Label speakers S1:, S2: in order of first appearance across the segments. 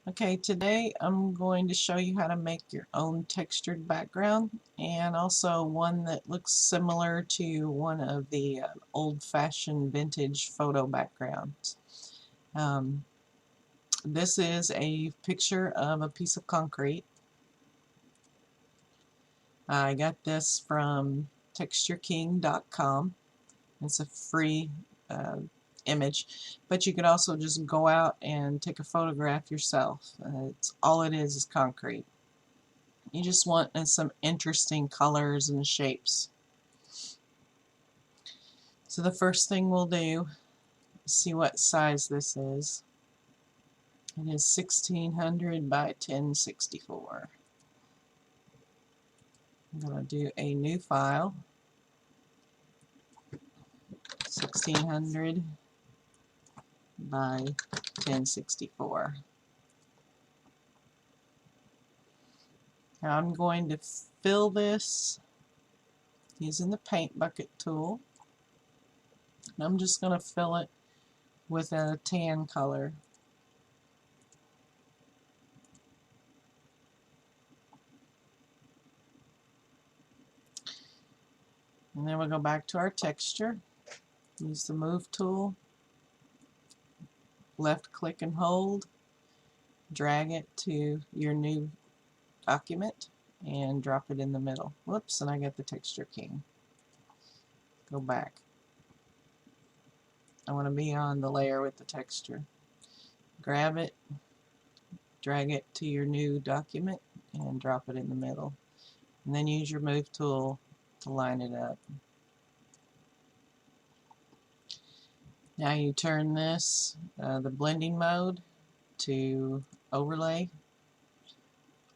S1: Okay, today I'm going to show you how to make your own textured background and also one that looks similar to one of the old-fashioned vintage photo backgrounds. Um, this is a picture of a piece of concrete. I got this from textureking.com. It's a free uh, image, but you could also just go out and take a photograph yourself. It's all it is concrete. You just want some interesting colors and shapes. So the first thing we'll do is see what size this is. It is 1600 by 1064. I'm going to do a new file, 1600 by 1064. Now I'm going to fill this using the paint bucket tool. And I'm just going to fill it with a tan color. And then we'll go back to our texture. Use the move tool. Left click and hold. Drag it to your new document and drop it in the middle. Whoops, and I got the texture king. Go back. I want to be on the layer with the texture. Grab it, drag it to your new document, and drop it in the middle. And then use your move tool to line it up. Now you turn this, the blending mode, to overlay,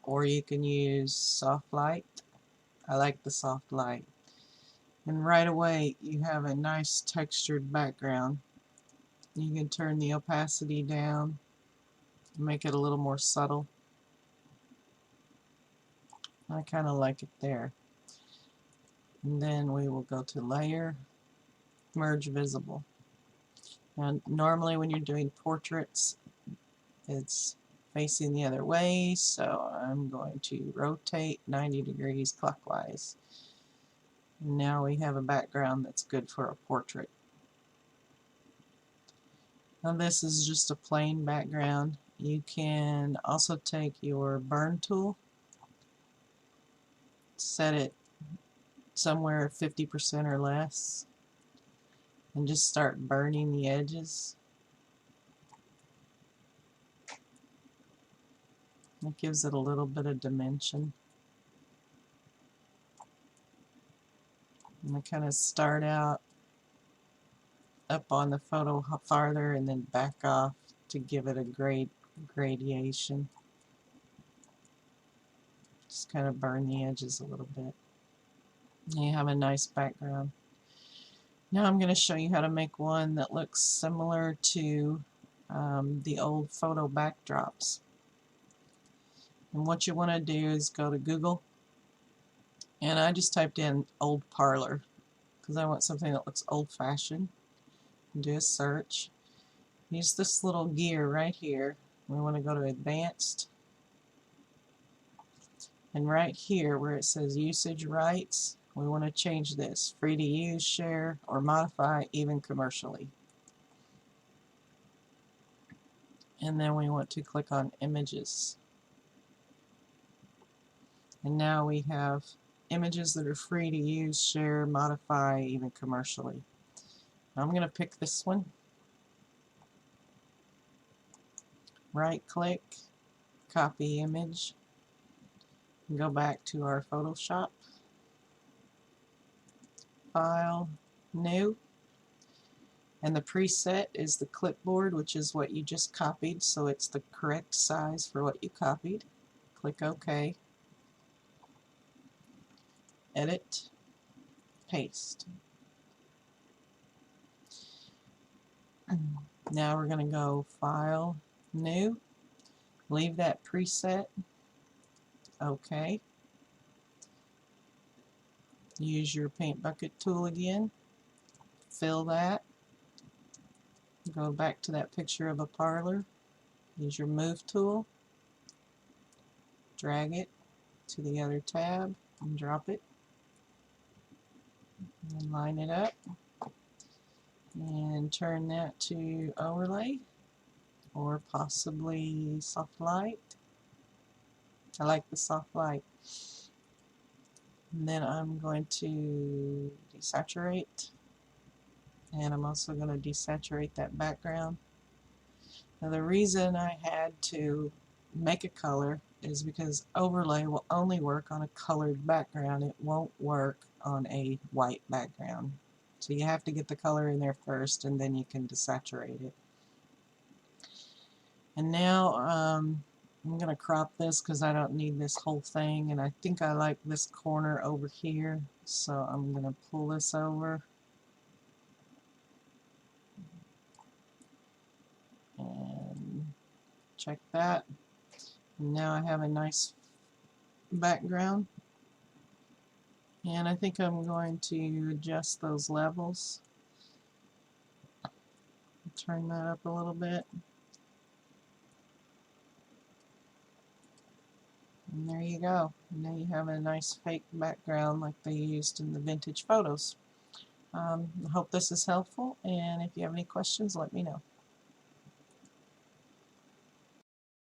S1: or you can use soft light. I like the soft light. And right away you have a nice textured background. You can turn the opacity down, make it a little more subtle. I kind of like it there. And then we will go to Layer, Merge Visible. And normally when you're doing portraits, it's facing the other way, so I'm going to rotate 90 degrees clockwise. And now we have a background that's good for a portrait. Now this is just a plain background. You can also take your burn tool, set it somewhere 50% or less, and just start burning the edges. It gives it a little bit of dimension. And I kind of start out up on the photo farther and then back off to give it a gradation. Just kind of burn the edges a little bit. And you have a nice background. Now I'm going to show you how to make one that looks similar to the old photo backdrops. And what you want to do is go to Google, and I just typed in old parlor because I want something that looks old-fashioned. Do a search. Use this little gear right here. We want to go to Advanced, and right here where it says Usage Rights, we want to change this: free to use, share, or modify, even commercially. And then we want to click on Images. And now we have images that are free to use, share, modify, even commercially. I'm going to pick this one. Right click, copy image, and go back to our Photoshop. File, New. And the preset is the clipboard, which is what you just copied, so it's the correct size for what you copied. Click OK. Edit, paste. Now we're going to go File, New, leave that preset, OK. Use your paint bucket tool again, fill that, go back to that picture of a parlor, use your move tool, drag it to the other tab and drop it, and line it up, and turn that to overlay or possibly soft light. I like the soft light. And then I'm going to desaturate, and I'm also going to desaturate that background. Now the reason I had to make a color is because overlay will only work on a colored background. It won't work on a white background. So you have to get the color in there first, and then you can desaturate it. And now I'm going to crop this because I don't need this whole thing, and I think I like this corner over here, so I'm going to pull this over and check that. And now I have a nice background, and I think I'm going to adjust those levels, turn that up a little bit. And there you go. Now you have a nice fake background like they used in the vintage photos. I hope this is helpful, and if you have any questions, let me know.